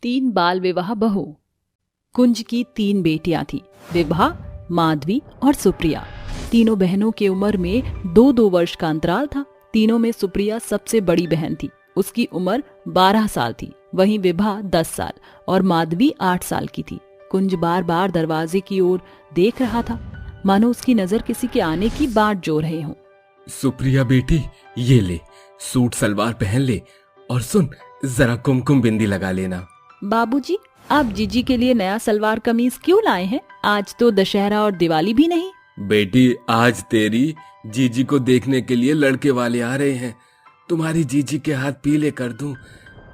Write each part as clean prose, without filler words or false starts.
तीन बाल विवाह बहू। कुंज की तीन बेटियां थीं, विभा, माधवी और सुप्रिया। तीनों बहनों के उम्र में 2-2 वर्ष का अंतराल था। तीनों में सुप्रिया सबसे बड़ी बहन थी, उसकी उम्र 12 साल थी। वहीं विभा 10 साल और माधवी 8 साल की थी। कुंज बार बार दरवाजे की ओर देख रहा था, मानो उसकी नजर किसी के आने की बाट जो रहे हों। सुप्रिया बेटी, ये ले, सूट सलवार पहन ले और सुन, जरा कुमकुम बिंदी लगा लेना। बाबूजी, आप जीजी के लिए नया सलवार कमीज क्यों लाए हैं? आज तो दशहरा और दिवाली भी नहीं। बेटी, आज तेरी जीजी को देखने के लिए लड़के वाले आ रहे हैं। तुम्हारी जीजी के हाथ पीले कर दूं,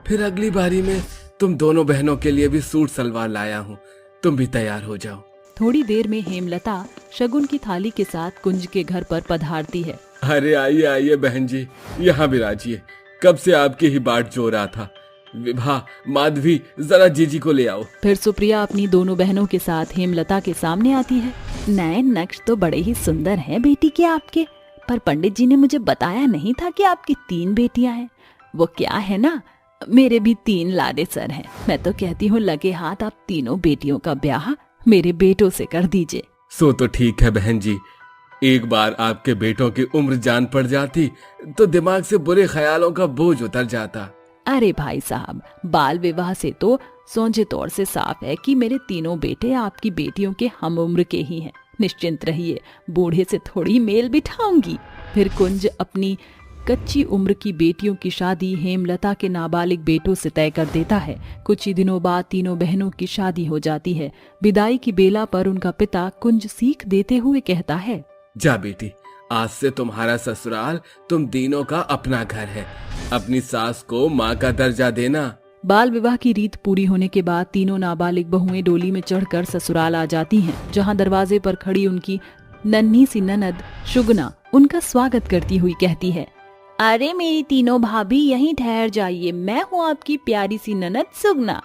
फिर अगली बारी में तुम दोनों बहनों के लिए भी सूट सलवार लाया हूँ, तुम भी तैयार हो जाओ। थोड़ी देर में हेमलता शगुन की थाली के साथ कुंज के घर पर पधारती है। अरे आइए आइए बहन जी, यहाँ विराजिए, कब से आपकी ही बाट जो रहा था। विभा, माधवी, जरा जीजी को ले आओ। फिर सुप्रिया अपनी दोनों बहनों के साथ हेमलता के सामने आती है। नए नक्श तो बड़े ही सुंदर हैं बेटी के आपके, पर पंडित जी ने मुझे बताया नहीं था कि आपकी 3 बेटियां हैं। वो क्या है ना, मेरे भी 3 लाडे सर हैं। मैं तो कहती हूँ लगे हाथ आप तीनों बेटियों का ब्याह मेरे बेटों से कर दीजिए। सो तो ठीक है बहन जी, एक बार आपके बेटों की उम्र जान पड़ जाती तो दिमाग से बुरे ख्यालों का बोझ उतर जाता। अरे भाई साहब, बाल विवाह से तो सोझे तौर से साफ है कि मेरे तीनों बेटे आपकी बेटियों के हम उम्र के ही हैं। निश्चिंत रहिए, बूढ़े से थोड़ी मेल बिठाऊंगी। फिर कुंज अपनी कच्ची उम्र की बेटियों की शादी हेमलता के नाबालिग बेटों से तय कर देता है। कुछ ही दिनों बाद तीनों बहनों की शादी हो जाती है। विदाई की बेला पर उनका पिता कुंज सीख देते हुए कहता है, जा बेटी, आज से तुम्हारा ससुराल तुम तीनों का अपना घर है। अपनी सास को माँ का दर्जा देना। बाल विवाह की रीत पूरी होने के बाद तीनों नाबालिग बहुएं डोली में चढ़कर ससुराल आ जाती हैं, जहां दरवाजे पर खड़ी उनकी नन्ही सी ननद शुगना उनका स्वागत करती हुई कहती है, अरे मेरी तीनों भाभी यहीं ठहर जाइए, मैं हूँ आपकी प्यारी सी ननद सुगना।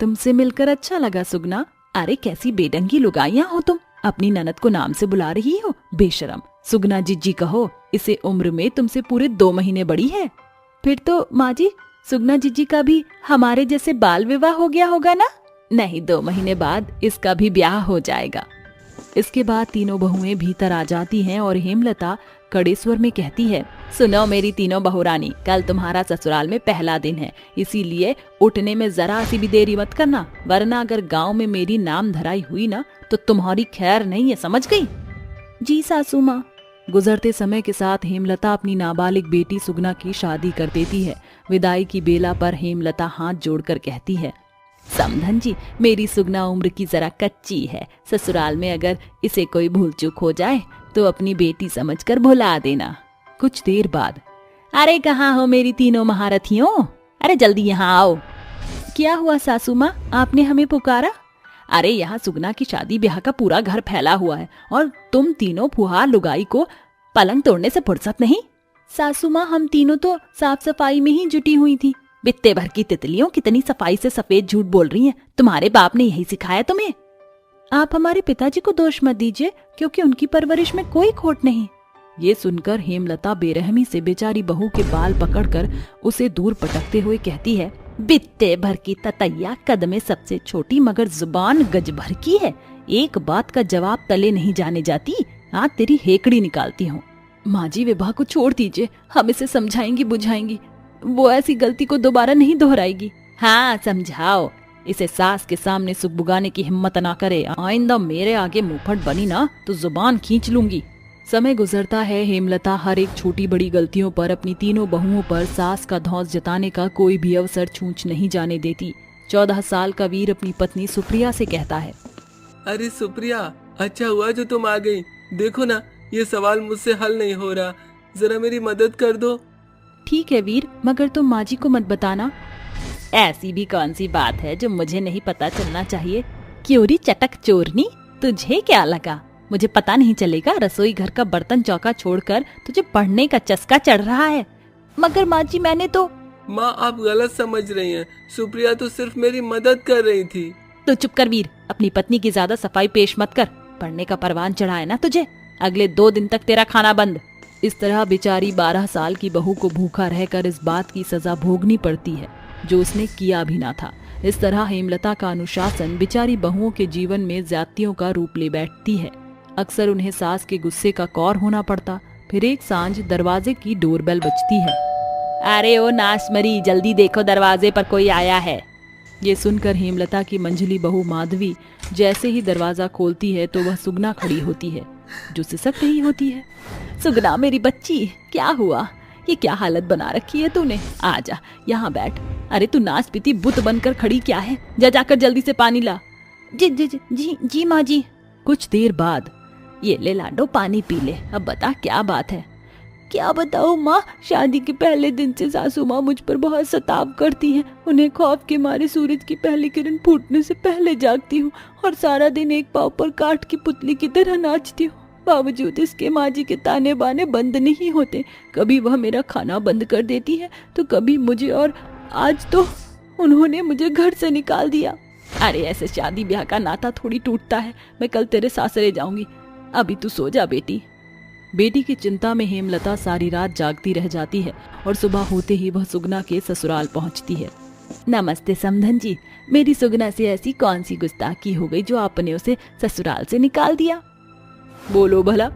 तुमसे मिलकर अच्छा लगा सुगना। अरे कैसी बेढंगी लुगाइयां हो तुम, अपनी ननद को नाम से बुला रही हो, बेशरम। सुगना जीजी कहो, इसे उम्र में तुमसे पूरे 2 महीने बड़ी है। फिर तो माँ जी, सुगना जीजी का भी हमारे जैसे बाल विवाह हो गया होगा ना? नहीं, 2 महीने बाद इसका भी ब्याह हो जाएगा। इसके बाद तीनों बहुएं भीतर आ जाती हैं और हेमलता कड़े स्वर में कहती है, सुनो मेरी तीनों बहुरानी, कल तुम्हारा ससुराल में पहला दिन है, इसीलिए उठने में जरा सी भी देरी मत करना, वरना अगर गांव में मेरी नाम धराई हुई ना तो तुम्हारी खैर नहीं है, समझ गई? जी सासू माँ। गुजरते समय के साथ हेमलता अपनी नाबालिग बेटी सुगना की शादी कर देती है। विदाई की बेला पर हेमलता हाथ जोड़कर कहती है, समधन जी, मेरी सुगना उम्र की जरा कच्ची है, ससुराल में अगर इसे कोई भूल चूक हो जाए तो अपनी बेटी समझकर भुला देना। कुछ देर बाद, अरे कहाँ हो मेरी तीनों महारथियों, अरे जल्दी यहाँ आओ। क्या हुआ सासू माँ, आपने हमें पुकारा? अरे यहाँ सुगना की शादी ब्याह का पूरा घर फैला हुआ है और तुम तीनों फुहार लुगाई को पलंग तोड़ने से फुर्सत नहीं। सासू माँ, हम तीनों तो साफ सफाई में ही जुटी हुई थी। बित्ते भर की तितलियों, कितनी सफाई से सफेद झूठ बोल रही हैं। तुम्हारे बाप ने यही सिखाया तुम्हें? आप हमारे पिताजी को दोष मत दीजिए, क्योंकि उनकी परवरिश में कोई खोट नहीं। ये सुनकर हेमलता बेरहमी से बेचारी बहू के बाल पकड़कर उसे दूर पटकते हुए कहती है, बित्ते भर की ततैया, कद में सबसे छोटी मगर जुबान गज भर की है। एक बात का जवाब तले नहीं जाने जाती, आज तेरी हेकड़ी निकालती हूँ। माँ जी, विभा को छोड़ दीजिए, हम इसे समझाएंगी बुझाएंगी, वो ऐसी गलती को दोबारा नहीं दोहराएगी। हाँ समझाओ, इसे सास के सामने सुगबुगाने की हिम्मत ना करे। आइंदा मेरे आगे मुंहफट बनी ना तो जुबान खींच लूंगी। समय गुजरता है, हेमलता हर एक छोटी बड़ी गलतियों पर अपनी तीनों बहुओं पर सास का धौंस जताने का कोई भी अवसर छूछ नहीं जाने देती। 14 साल का वीर अपनी पत्नी सुप्रिया से कहता है, अरे सुप्रिया, अच्छा हुआ जो तुम आ गई। देखो ना, ये सवाल मुझसे हल नहीं हो रहा, जरा मेरी मदद कर दो। ठीक है वीर, मगर तुम माँ जी को मत बताना। ऐसी भी कौन सी बात है जो मुझे नहीं पता चलना चाहिए? क्योरी चटक चोरनी, तुझे क्या लगा मुझे पता नहीं चलेगा? रसोई घर का बर्तन चौका छोड़कर तुझे पढ़ने का चस्का चढ़ रहा है। मगर माँ जी, मैंने तो। माँ, आप गलत समझ रही हैं, सुप्रिया तो सिर्फ मेरी मदद कर रही थी। तो चुप कर वीर, अपनी पत्नी की ज्यादा सफाई पेश मत कर। पढ़ने का परवान चढ़ा है ना तुझे, अगले 2 दिन तक तेरा खाना बंद। इस तरह बेचारी 12 साल की बहू को भूखा रहकर इस बात की सजा भोगनी पड़ती है जो उसने किया भी ना था। इस तरह हेमलता का अनुशासन बेचारी बहुओं के जीवन में ज्यादतियों का रूप ले बैठती है। अक्सर उन्हें सास के गुस्से का कौर होना पड़ता। फिर एक सांझ दरवाजे की डोरबेल बजती है। अरे ओ नाशमरी, जल्दी देखो दरवाजे पर कोई आया है। ये सुनकर हेमलता की मंझली बहू माधवी जैसे ही दरवाजा खोलती है तो वह सुगना खड़ी होती है, जो सिसक रही होती है। सुगना मेरी बच्ची, क्या हुआ? ये क्या हालत बना रखी है तूने? आजा यहाँ बैठ। अरे तू नाच पीती बुत बनकर खड़ी क्या है? जा जाकर जल्दी से पानी ला। जी जी जी जी, जी माँ जी। कुछ देर बाद, ये ले लाडो पानी पी ले। अब बता क्या बात है? क्या बताऊँ माँ, शादी के पहले दिन से सासू माँ मुझ पर बहुत सताव करती हैं। उन्हें खौफ के मारे सूरज की पहली किरण फूटने से पहले जागती हूँ और सारा दिन एक पाँव पर काठ की पुतली की तरह नाचती हूँ। बावजूद इसके माँ जी के ताने बाने बंद नहीं होते। कभी वह मेरा खाना बंद कर देती है तो कभी मुझे, और आज तो उन्होंने मुझे घर से निकाल दिया। अरे ऐसे शादी ब्याह का नाता थोड़ी टूटता है। मैं कल तेरे सासरे जाऊंगी, अभी तू सो जा बेटी। बेटी की चिंता में हेमलता सारी रात जागती रह जाती है और सुबह होते ही वह सुगना के ससुराल पहुंचती है। नमस्ते समधन जी, मेरी सुगना से ऐसी कौन सी गुस्ताखी हो गई जो आपने उसे ससुराल से निकाल दिया? बोलो भला।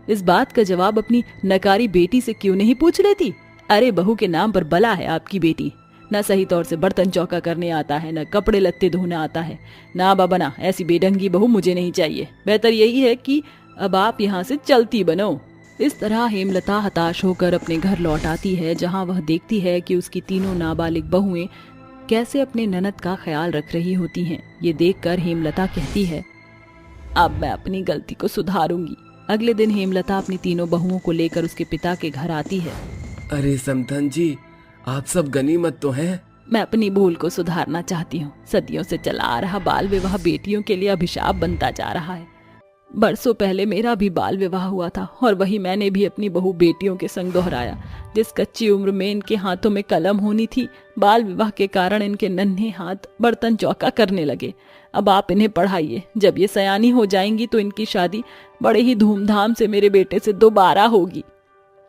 इस बात का जवाब अपनी नकारी बेटी से क्यों नहीं पूछ लेती? अरे बहू के नाम पर बला है आपकी बेटी। न सही तौर से बर्तन चौका करने आता है, न कपड़े लत्ते धोना आता है। ना बाबा ना, ऐसी बेढंगी बहू मुझे नहीं चाहिए। बेहतर यही है कि अब आप यहाँ से चलती बनो। इस तरह हेमलता हताश होकर अपने घर लौट आती है, जहाँ वह देखती है कि उसकी तीनों नाबालिग बहुएं कैसे अपने ननद का ख्याल रख रही होती हैं। ये देखकर हेमलता कहती है, अब मैं अपनी गलती को सुधारूंगी। अगले दिन हेमलता अपनी तीनों बहुओं को लेकर उसके पिता के घर आती है। अरे समधन जी, आप सब गनीमत तो हैं। मैं अपनी भूल को सुधारना चाहती हूँ। सदियों से चला आ रहा बाल विवाह बेटियों के लिए अभिशाप बनता जा रहा है। बरसों पहले मेरा भी बाल विवाह हुआ था और वही मैंने भी अपनी बहू बेटियों के संग दोहराया। जिस कच्ची उम्र में इनके हाथों में कलम होनी थी, बाल विवाह के कारण इनके नन्हे हाथ बर्तन चौका करने लगे। अब आप इन्हें पढ़ाइए। जब ये सयानी हो जाएंगी तो इनकी शादी बड़े ही धूमधाम से मेरे बेटे से दोबारा होगी।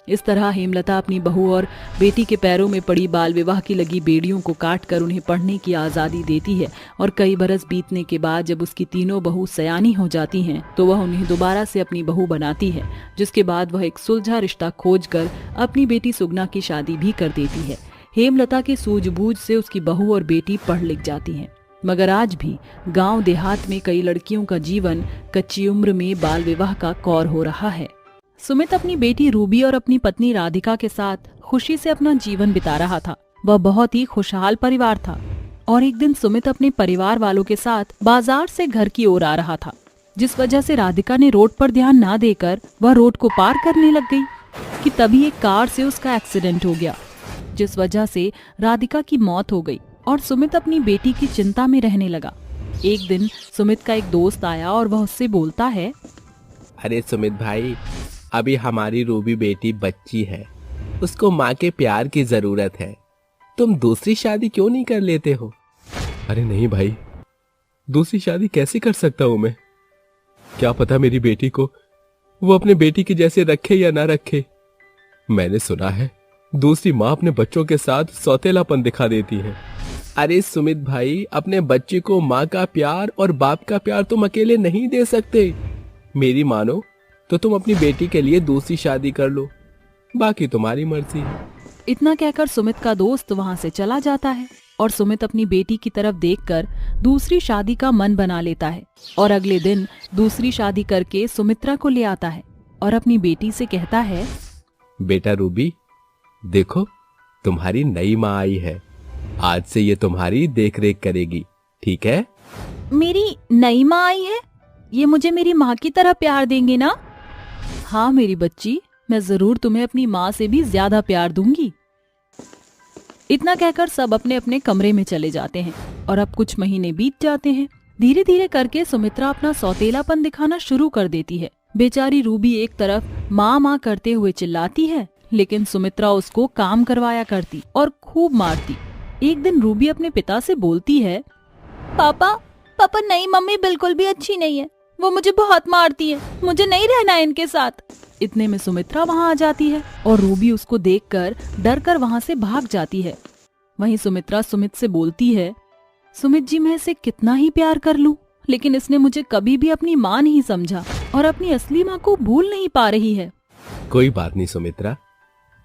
इस तरह हेमलता अपनी बहू और बेटी के पैरों में पड़ी बाल विवाह की लगी बेड़ियों को काटकर उन्हें पढ़ने की आज़ादी देती है। और कई बरस बीतने के बाद जब उसकी तीनों बहू सयानी हो जाती हैं तो वह उन्हें दोबारा से अपनी बहू बनाती है, जिसके बाद वह एक सुलझा रिश्ता खोजकर अपनी बेटी सुगना की शादी भी कर देती है। हेमलता की सूझबूझ से उसकी बहू और बेटी पढ़ लिख जाती हैं। मगर आज भी गांव देहात में कई लड़कियों का जीवन कच्ची उम्र में बाल विवाह का कौर हो रहा है। सुमित अपनी बेटी रूबी और अपनी पत्नी राधिका के साथ खुशी से अपना जीवन बिता रहा था। वह बहुत ही खुशहाल परिवार था और एक दिन सुमित अपने परिवार वालों के साथ बाजार से घर की ओर आ रहा था, जिस वजह से राधिका ने रोड पर ध्यान ना देकर वह रोड को पार करने लग गई कि तभी एक कार से उसका एक्सीडेंट हो गया, जिस वजह से राधिका की मौत हो गई और सुमित अपनी बेटी की चिंता में रहने लगा। एक दिन सुमित का एक दोस्त आया और वह उससे बोलता है, अरे सुमित भाई, अभी हमारी रूबी बेटी बच्ची है, उसको माँ के प्यार की जरूरत है। तुम दूसरी शादी क्यों नहीं कर लेते हो? अरे नहीं भाई, दूसरी शादी कैसे कर सकता हूँ मैं? क्या पता मेरी बेटी को वो अपने बेटी के जैसे रखे या ना रखे। मैंने सुना है दूसरी माँ अपने बच्चों के साथ सौतेलापन दिखा देती है। अरे सुमित भाई, अपने बच्चे को माँ का प्यार और बाप का प्यार तुम अकेले नहीं दे सकते। मेरी मानो तो तुम अपनी बेटी के लिए दूसरी शादी कर लो, बाकी तुम्हारी मर्जी है। इतना कहकर सुमित का दोस्त वहाँ से चला जाता है और सुमित अपनी बेटी की तरफ देखकर दूसरी शादी का मन बना लेता है और अगले दिन दूसरी शादी करके सुमित्रा को ले आता है और अपनी बेटी से कहता है, बेटा रूबी, देखो तुम्हारी नई माँ आई है। आज से ये तुम्हारी देख रेख करेगी, ठीक है? मेरी नई माँ आई है? ये मुझे मेरी माँ की तरह प्यार देंगे ना? हाँ मेरी बच्ची, मैं जरूर तुम्हें अपनी माँ से भी ज्यादा प्यार दूंगी। इतना कहकर सब अपने अपने कमरे में चले जाते हैं और अब कुछ महीने बीत जाते हैं। धीरे धीरे करके सुमित्रा अपना सौतेलापन दिखाना शुरू कर देती है। बेचारी रूबी एक तरफ माँ माँ करते हुए चिल्लाती है, लेकिन सुमित्रा उसको काम करवाया करती और खूब मारती। एक दिन रूबी अपने पिता से बोलती है, पापा नई मम्मी बिल्कुल भी अच्छी नहीं है, वो मुझे बहुत मारती है, मुझे नहीं रहना है इनके साथ। इतने में सुमित्रा वहाँ आ जाती है और रूबी उसको देखकर डर कर वहाँ से भाग जाती है। वहीं सुमित्रा सुमित से बोलती है, सुमित जी, मैं इसे कितना ही प्यार कर लूं, लेकिन इसने मुझे कभी भी अपनी माँ नहीं समझा और अपनी असली माँ को भूल नहीं पा रही है। कोई बात नहीं सुमित्रा,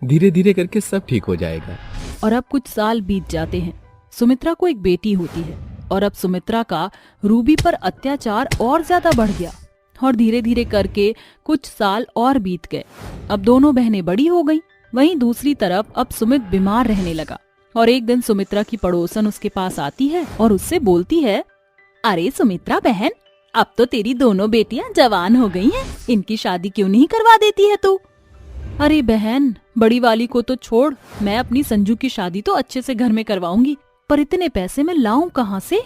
धीरे धीरे करके सब ठीक हो जाएगा। और अब कुछ साल बीत जाते हैं। सुमित्रा को एक बेटी होती है और अब सुमित्रा का रूबी पर अत्याचार और ज्यादा बढ़ गया और धीरे धीरे करके कुछ साल और बीत गए। अब दोनों बहनें बड़ी हो गईं। वहीं दूसरी तरफ अब सुमित बीमार रहने लगा और एक दिन सुमित्रा की पड़ोसन उसके पास आती है और उससे बोलती है, अरे सुमित्रा बहन, अब तो तेरी दोनों बेटियां जवान हो गई हैं, इनकी शादी क्यों नहीं करवा देती है तू? अरे बहन, बड़ी वाली को तो छोड़, मैं अपनी संजू की शादी तो अच्छे से घर में करवाऊंगी, पर इतने पैसे मैं लाऊं कहाँ से?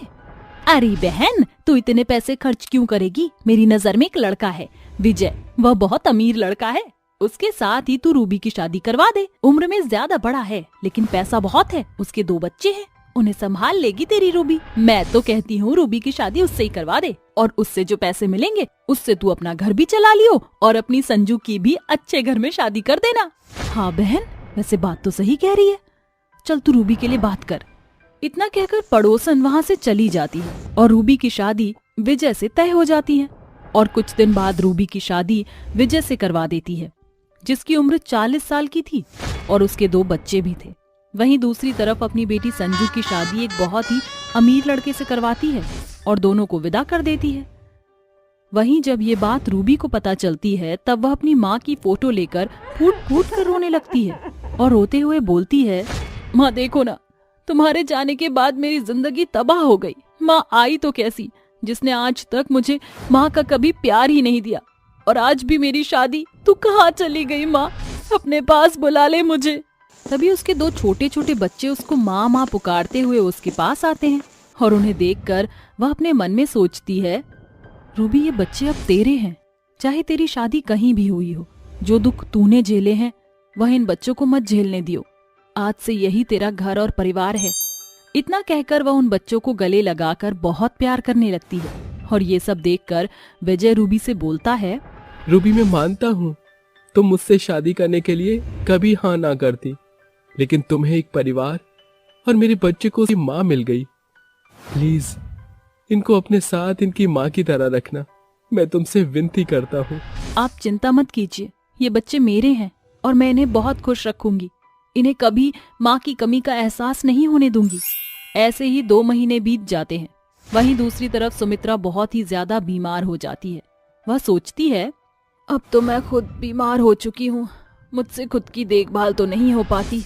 अरे बहन, तू इतने पैसे खर्च क्यों करेगी? मेरी नजर में एक लड़का है, विजय, वह बहुत अमीर लड़का है, उसके साथ ही तू रूबी की शादी करवा दे। उम्र में ज्यादा बड़ा है लेकिन पैसा बहुत है, उसके 2 बच्चे हैं, उन्हें संभाल लेगी तेरी रूबी। मैं तो कहती हूँ रूबी की शादी उससे ही करवा दे और उससे जो पैसे मिलेंगे उससे तू अपना घर भी चला लियो और अपनी संजू की भी अच्छे घर में शादी कर देना। हाँ बहन, वैसे बात तो सही कह रही है, चल तू रूबी के लिए बात कर। इतना कहकर पड़ोसन वहाँ से चली जाती है और रूबी की शादी विजय से तय हो जाती है। और कुछ दिन बाद रूबी की शादी विजय से करवा देती है, जिसकी उम्र 40 साल की थी और उसके 2 बच्चे भी थे। वहीं दूसरी तरफ अपनी बेटी संजू की शादी एक बहुत ही अमीर लड़के से करवाती है और दोनों को विदा कर देती है। वहीं जब ये बात रूबी को पता चलती है तब वह अपनी माँ की फोटो लेकर फूट फूट कर रोने लगती है और रोते हुए बोलती है, माँ देखो ना, तुम्हारे जाने के बाद मेरी जिंदगी तबाह हो गई। माँ आई तो कैसी, जिसने आज तक मुझे माँ का कभी प्यार ही नहीं दिया, और आज भी मेरी शादी, तू कहाँ चली गई माँ? अपने पास बुला ले मुझे। तभी उसके 2 छोटे छोटे बच्चे उसको माँ माँ पुकारते हुए उसके पास आते हैं और उन्हें देखकर वह अपने मन में सोचती है, रूबी ये बच्चे अब तेरे हैं, चाहे तेरी शादी कहीं भी हुई हो, जो दुख तूने झेले हैं वह इन बच्चों को मत झेलने दियो। आज से यही तेरा घर और परिवार है। इतना कहकर वह उन बच्चों को गले लगाकर बहुत प्यार करने लगती है और ये सब देखकर विजय रूबी से बोलता है, रूबी मैं मानता हूँ तुम मुझसे शादी करने के लिए कभी हाँ ना करती, लेकिन तुम्हें एक परिवार और मेरे बच्चे को उसकी माँ मिल गई। प्लीज इनको अपने साथ इनकी माँ की तरह रखना, मैं तुमसे विनती करता हूँ। आप चिंता मत कीजिए, ये बच्चे मेरे हैं और मैं इन्हें बहुत खुश रखूंगी। इन्हें कभी माँ की कमी का एहसास नहीं होने दूंगी। ऐसे ही 2 महीने बीत जाते हैं। वहीं दूसरी तरफ सुमित्रा बहुत ही ज्यादा बीमार हो जाती है। वह सोचती है, अब तो मैं खुद बीमार हो चुकी हूँ, मुझसे खुद की देखभाल तो नहीं हो पाती,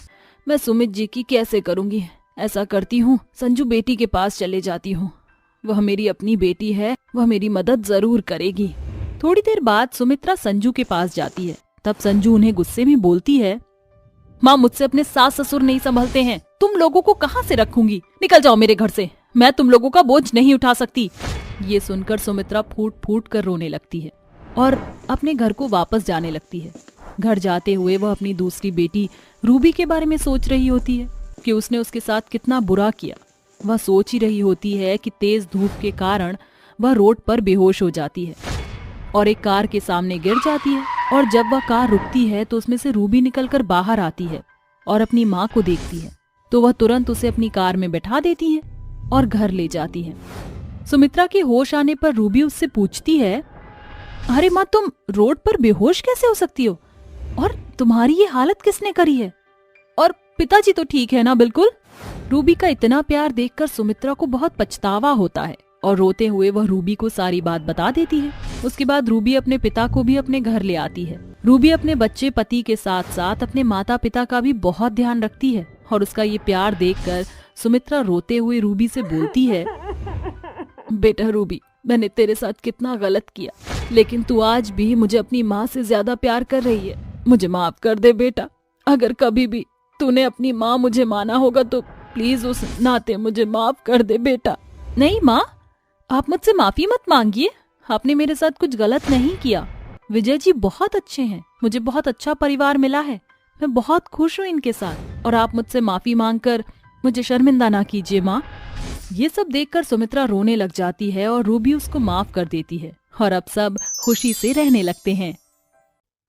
मैं सुमित जी की कैसे करूंगी? ऐसा करती हूँ, संजू बेटी के पास चले जाती हूँ, वह मेरी अपनी बेटी है, वह मेरी मदद जरूर करेगी। थोड़ी देर बाद सुमित्रा संजू के पास जाती है। तब संजू उन्हें गुस्से में बोलती है, माँ मुझसे अपने सास ससुर नहीं संभलते हैं, तुम लोगों को कहाँ से रखूंगी? निकल जाओ मेरे घर से, मैं तुम लोगों का बोझ नहीं उठा सकती। ये सुनकर सुमित्रा फूट फूट कर रोने लगती है और अपने घर को वापस जाने लगती है। घर जाते हुए वह अपनी दूसरी बेटी रूबी के बारे में सोच रही होती है कि उसने उसके साथ कितना बुरा किया। वह सोच ही रही होती है कि तेज धूप के कारण वह रोड पर बेहोश हो जाती है और एक कार के सामने गिर जाती है। और जब वह कार रुकती है तो उसमें से रूबी निकलकर बाहर आती है और अपनी माँ को देखती है तो वह तुरंत उसे अपनी कार में बैठा देती है और घर ले जाती है। सुमित्रा के होश आने पर रूबी उससे पूछती है, अरे माँ, तुम रोड पर बेहोश कैसे हो सकती हो? और तुम्हारी ये हालत किसने करी है? और पिताजी तो ठीक है ना बिल्कुल? रूबी का इतना प्यार देखकर सुमित्रा को बहुत पछतावा होता है और रोते हुए वह रूबी को सारी बात बता देती है। उसके बाद रूबी अपने पिता को भी अपने घर ले आती है। रूबी अपने बच्चे पति के साथ साथ अपने माता पिता का भी बहुत ध्यान रखती है और उसका ये प्यार देखकर सुमित्रा रोते हुए रूबी से बोलती है, बेटा रूबी, मैंने तेरे साथ कितना गलत किया, लेकिन तू आज भी मुझे अपनी माँ से ज्यादा प्यार कर रही है। मुझे माफ कर दे बेटा। अगर कभी भी तूने अपनी माँ मुझे माना होगा तो प्लीज उस नाते मुझे माफ कर दे बेटा। नहीं माँ, आप मुझसे माफी मत मांगिए, आपने मेरे साथ कुछ गलत नहीं किया। विजय जी बहुत अच्छे हैं, मुझे बहुत अच्छा परिवार मिला है, मैं बहुत खुश हूँ इनके साथ, और आप मुझसे माफी मांगकर मुझे शर्मिंदा ना कीजिए माँ। ये सब देखकर सुमित्रा रोने लग जाती है और रूबी उसको माफ कर देती है और अब सब खुशी से रहने लगते हैं।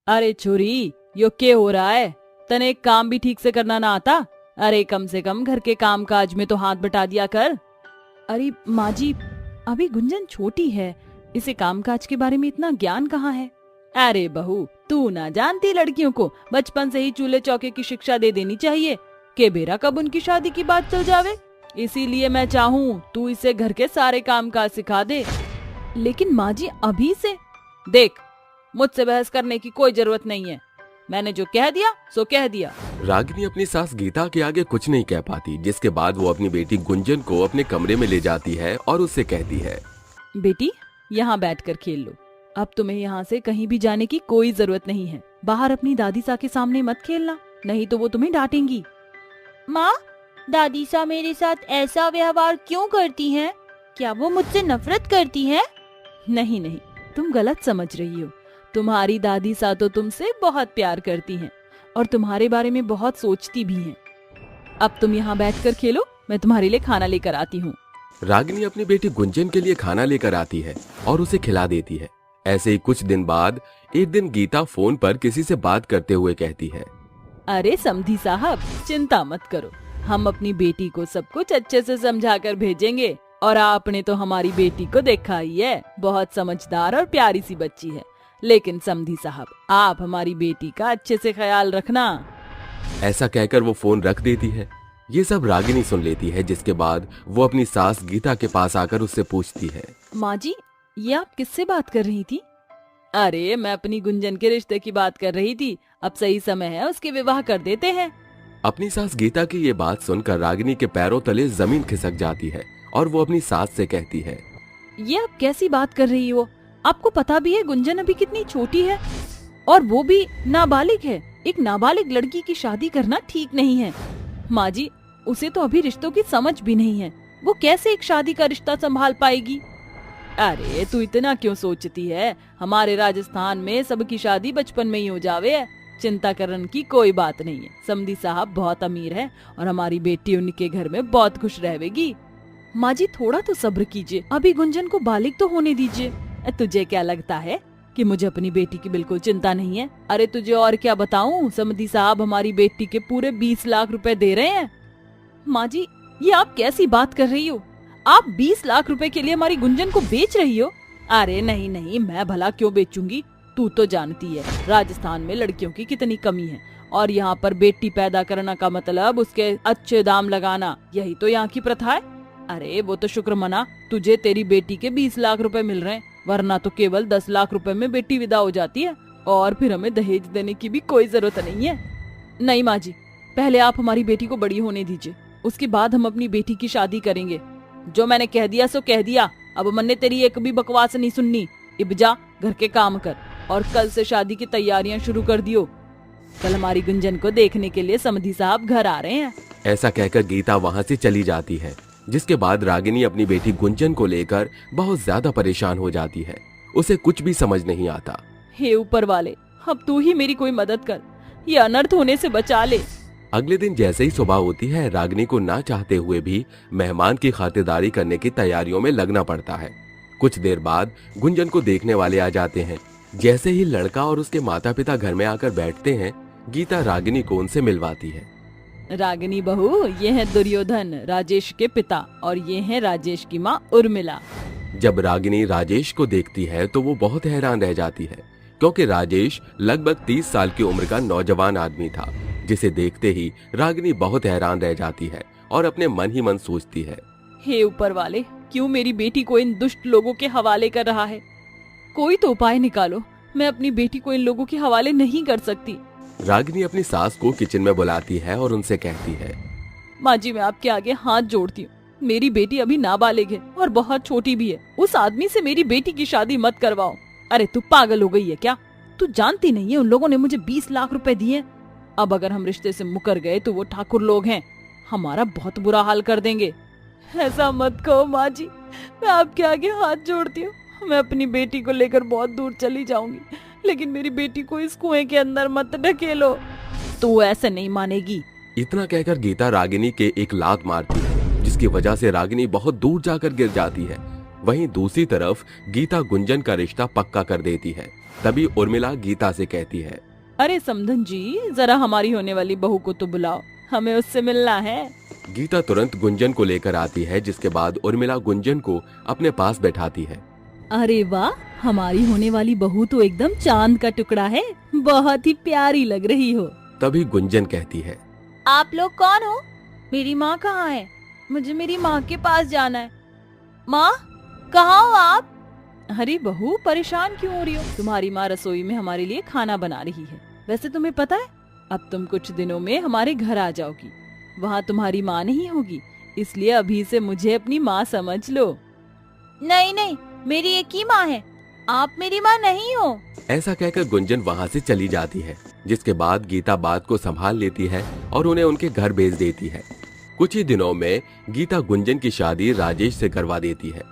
अरे छोरी, यो क्या हो रहा है? तने एक काम भी ठीक से करना ना आता? अरे कम से कम घर के काम काज में तो हाथ बटा दिया कर। अरे माँ जी, अभी गुंजन छोटी है, इसे कामकाज के बारे में इतना ज्ञान कहाँ है। अरे बहू, तू ना जानती लड़कियों को बचपन से ही चूल्हे चौके की शिक्षा दे देनी चाहिए कि बेरा कब उनकी शादी की बात चल जावे। इसीलिए मैं चाहूँ तू इसे घर के सारे कामकाज सिखा दे। लेकिन माँ जी, अभी से? देख, मुझसे बहस करने की कोई जरूरत नहीं है। मैंने जो कह दिया सो कह दिया। रागिनी अपनी सास गीता के आगे कुछ नहीं कह पाती, जिसके बाद वो अपनी बेटी गुंजन को अपने कमरे में ले जाती है और उससे कहती है, बेटी, यहाँ बैठकर खेल लो। अब तुम्हें यहाँ से कहीं भी जाने की कोई जरूरत नहीं है। बाहर अपनी दादी सा के सामने मत खेलना, नहीं तो वो तुम्हें डांटेंगी। माँ, दादी सा मेरे साथ ऐसा व्यवहार क्यों करती हैं? क्या वो मुझसे नफरत करती हैं? नहीं नहीं, तुम गलत समझ रही हो। तुम्हारी दादी सा तो तुमसे बहुत प्यार करती हैं और तुम्हारे बारे में बहुत सोचती भी हैं। अब तुम यहाँ बैठकर खेलो, मैं तुम्हारे लिए खाना लेकर आती हूँ। रागिनी अपनी बेटी गुंजन के लिए खाना लेकर आती है और उसे खिला देती है। ऐसे ही कुछ दिन बाद एक दिन गीता फोन पर किसी से बात करते हुए कहती है, अरे समधी साहब, चिंता मत करो, हम अपनी बेटी को सब कुछ अच्छे से समझाकर भेजेंगे। और आपने तो हमारी बेटी को देखा ही है, बहुत समझदार और प्यारी सी बच्ची है। लेकिन समधी साहब, आप हमारी बेटी का अच्छे से ख्याल रखना। ऐसा कहकर वो फोन रख देती है। ये सब रागिनी सुन लेती है, जिसके बाद वो अपनी सास गीता के पास आकर उससे पूछती है, माँ जी, ये आप किससे बात कर रही थी? अरे मैं अपनी गुंजन के रिश्ते की बात कर रही थी। अब सही समय है, उसके विवाह कर देते हैं। अपनी सास गीता की ये बात सुनकर रागिनी के पैरों तले जमीन खिसक जाती है और वो अपनी सास से कहती है, ये आप कैसी बात कर रही हो? आपको पता भी है गुंजन अभी कितनी छोटी है और वो भी नाबालिग है। एक नाबालिग लड़की की शादी करना ठीक नहीं है। माँ जी, उसे तो अभी रिश्तों की समझ भी नहीं है, वो कैसे एक शादी का रिश्ता संभाल पाएगी? अरे तू इतना क्यों सोचती है? हमारे राजस्थान में सबकी शादी बचपन में ही हो जावे है। चिंता करने की कोई बात नहीं है। समधी साहब बहुत अमीर है और हमारी बेटी उनके घर में बहुत खुश रहेगी। माँ जी, थोड़ा तो सब्र कीजिए, अभी गुंजन को बालिग तो होने दीजिए। तुझे क्या लगता है कि मुझे अपनी बेटी की बिल्कुल चिंता नहीं है? अरे तुझे और क्या बताऊं, समधी साहब हमारी बेटी के पूरे 20 लाख रुपए दे रहे हैं। माँ जी, ये आप कैसी बात कर रही हो? आप 20 लाख रुपए के लिए हमारी गुंजन को बेच रही हो? अरे नहीं नहीं, मैं भला क्यों बेचूंगी? तू तो जानती है राजस्थान में लड़कियों की कितनी कमी है और यहाँ पर बेटी पैदा करना का मतलब उसके अच्छे दाम लगाना, यही तो यहाँ की प्रथा है। अरे वो तो शुक्र मना, तुझे तेरी बेटी के 20 लाख रुपए मिल रहे हैं, वरना तो केवल 10 लाख रुपए में बेटी विदा हो जाती है और फिर हमें दहेज देने की भी कोई जरूरत नहीं है। नहीं माँ जी, पहले आप हमारी बेटी को बड़ी होने दीजिए, उसके बाद हम अपनी बेटी की शादी करेंगे। जो मैंने कह दिया सो कह दिया, अब मैंने तेरी एक भी बकवास नहीं सुननी। इब जा, घर के काम कर और कल से शादी की तैयारियां शुरू कर दियो। कल हमारी गुंजन को देखने के लिए समधी साहब घर आ रहे हैं। ऐसा कहकर गीता वहाँ से चली जाती है, जिसके बाद रागिनी अपनी बेटी गुंजन को लेकर बहुत ज्यादा परेशान हो जाती है। उसे कुछ भी समझ नहीं आता। हे ऊपर वाले, अब तू ही मेरी कोई मदद कर, ये अनर्थ होने से बचा ले। अगले दिन जैसे ही सुबह होती है, रागिनी को ना चाहते हुए भी मेहमान की खातिरदारी करने की तैयारियों में लगना पड़ता है। कुछ देर बाद गुंजन को देखने वाले आ जाते हैं। जैसे ही लड़का और उसके माता पिता घर में आकर बैठते हैं, गीता रागिनी को उनसे मिलवाती है। रागिनी बहू, ये है दुर्योधन, राजेश के पिता, और ये है राजेश की माँ उर्मिला। जब रागिनी राजेश को देखती है तो वो बहुत हैरान रह जाती है, क्योंकि राजेश लगभग 30 साल की उम्र का नौजवान आदमी था, जिसे देखते ही रागिनी बहुत हैरान रह जाती है और अपने मन ही मन सोचती है, हे ऊपर वाले, क्यों मेरी बेटी को इन दुष्ट लोगों के हवाले कर रहा है? कोई तो उपाय निकालो, मैं अपनी बेटी को इन लोगों के हवाले नहीं कर सकती। रागिनी अपनी सास को किचन में बुलाती है और उनसे कहती है, माँ जी, मैं आपके आगे हाथ जोड़ती हूँ, मेरी बेटी अभी नाबालिग है और बहुत छोटी भी है। उस आदमी से मेरी बेटी की शादी मत करवाओ। अरे तू पागल हो गई है क्या? तू जानती नहीं है उन लोगों ने मुझे 20 लाख रुपए दिए। अब अगर हम रिश्ते से मुकर गए तो वो ठाकुर लोग हैं, हमारा बहुत बुरा हाल कर देंगे। ऐसा मत कहो माँ जी, मैं आपके आगे हाथ जोड़ती हूँ। मैं अपनी बेटी को लेकर बहुत दूर चली जाऊंगी, लेकिन मेरी बेटी को इस कुएं के अंदर मत ढकेलो। तू ऐसे नहीं मानेगी। इतना कहकर गीता रागिनी के एक लात मारती है, जिसकी वजह से रागिनी बहुत दूर जाकर गिर जाती है। वहीं दूसरी तरफ गीता गुंजन का रिश्ता पक्का कर देती है। तभी उर्मिला गीता से कहती है, अरे समधन जी, जरा हमारी होने वाली बहू को तो बुलाओ, हमें उससे मिलना है। गीता तुरंत गुंजन को लेकर आती है, जिसके बाद उर्मिला गुंजन को अपने पास बैठाती है। अरे वाह, हमारी होने वाली बहू तो एकदम चांद का टुकड़ा है, बहुत ही प्यारी लग रही हो। तभी गुंजन कहती है, आप लोग कौन हो? मेरी माँ कहाँ है? मुझे मेरी माँ के पास जाना है। माँ, कहाँ हो आप? अरे बहू, परेशान क्यों हो रही हो? तुम्हारी माँ रसोई में हमारे लिए खाना बना रही है। वैसे तुम्हें पता है, अब तुम कुछ दिनों में हमारे घर आ जाओगी। वहाँ तुम्हारी माँ नहीं होगी, इसलिए अभी से मुझे अपनी माँ समझ लो। नहीं नहीं, मेरी एक ही माँ है, आप मेरी माँ नहीं हो। ऐसा कहकर गुंजन वहाँ से चली जाती है, जिसके बाद गीता बात को संभाल लेती है और उन्हें उनके घर भेज देती है। कुछ ही दिनों में गीता गुंजन की शादी राजेश से करवा देती है।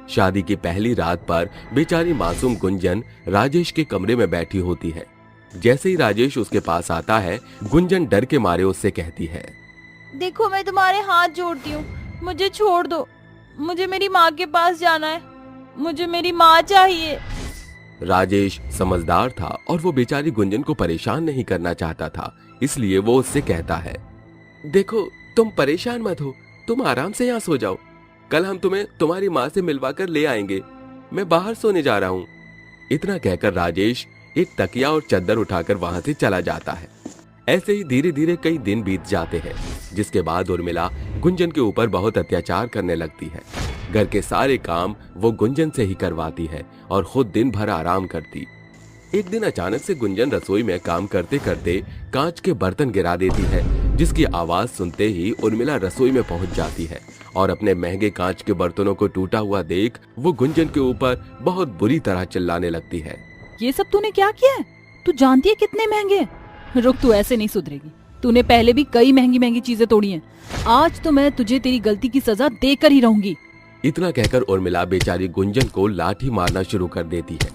शादी की पहली रात पर बेचारी मासूम गुंजन राजेश के कमरे में बैठी होती है। जैसे ही राजेश उसके पास आता है, गुंजन डर के मारे उससे कहती है, देखो, मैं तुम्हारे हाथ जोड़ती हूँ, मुझे छोड़ दो, मुझे मेरी माँ के पास जाना है, मुझे मेरी माँ चाहिए। राजेश समझदार था और वो बेचारी गुंजन को परेशान नहीं करना चाहता था, इसलिए वो उससे कहता है, देखो, तुम परेशान मत हो, तुम आराम से यहाँ सो जाओ, कल हम तुम्हें तुम्हारी माँ से मिलवाकर ले आएंगे, मैं बाहर सोने जा रहा हूँ। इतना कहकर राजेश एक तकिया और चद्दर उठाकर वहां से चला जाता है। ऐसे ही धीरे धीरे कई दिन बीत जाते हैं, जिसके बाद उर्मिला गुंजन के ऊपर बहुत अत्याचार करने लगती है। घर के सारे काम वो गुंजन से ही करवाती है और खुद दिन भर आराम करती। एक दिन अचानक से गुंजन रसोई में काम करते करते कांच के बर्तन गिरा देती है, जिसकी आवाज सुनते ही उर्मिला रसोई में पहुंच जाती है और अपने महंगे कांच के बर्तनों को टूटा हुआ देख वो गुंजन के ऊपर बहुत बुरी तरह चिल्लाने लगती है। ये सब तूने क्या किया है? तू जानती है कितने महंगे हैं? रुक, तू ऐसे नहीं सुधरेगी। तूने पहले भी कई महंगी महंगी चीजें तोड़ी हैं। आज तो मैं तुझे तेरी गलती की सजा देकर ही रहूंगी। इतना कहकर उर्मिला बेचारी गुंजन को लाठी मारना शुरू कर देती है।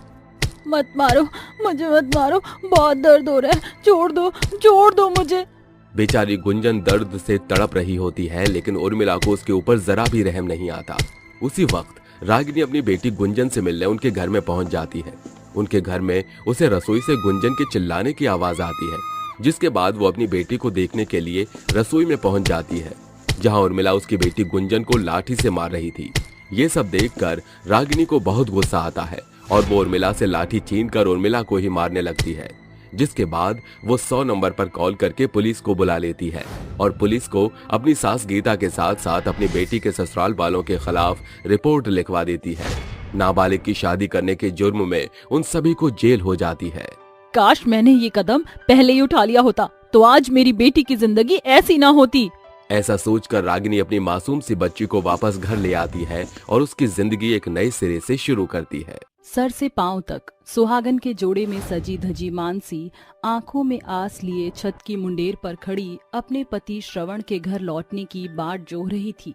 मत मारो मुझे, मत मारो, बहुत दर्द हो रहा है, छोड़ दो मुझे। बेचारी गुंजन दर्द से तड़प रही होती है, लेकिन उर्मिला को उसके ऊपर जरा भी रहम नहीं आता। उसी वक्त रागिनी अपनी बेटी गुंजन से मिलने उनके घर में पहुंच जाती है। उनके घर में उसे रसोई से गुंजन के चिल्लाने की आवाज आती है, जिसके बाद वो अपनी बेटी को देखने के लिए रसोई में पहुंच जाती है, जहां उर्मिला उसकी बेटी गुंजन को लाठी से मार रही थी। ये सब देखकर रागिनी को बहुत गुस्सा आता है और वो उर्मिला से लाठी छीनकर उर्मिला को ही मारने लगती है, जिसके बाद वो 100 नंबर पर कॉल करके पुलिस को बुला लेती है और पुलिस को अपनी सास गीता के साथ साथ अपनी बेटी के ससुराल वालों के खिलाफ रिपोर्ट लिखवा देती है। नाबालिग की शादी करने के जुर्म में उन सभी को जेल हो जाती है। काश मैंने ये कदम पहले ही उठा लिया होता, तो आज मेरी बेटी की जिंदगी ऐसी ना होती। ऐसा सोचकर रागिनी अपनी मासूम सी बच्ची को वापस घर ले आती है और उसकी जिंदगी एक नए सिरे से शुरू करती है। सर से पांव तक सुहागन के जोड़े में सजी धजी मानसी आंखों में आस लिए छत की मुंडेर पर खड़ी अपने पति श्रवण के घर लौटने की बाट जोह रही थी।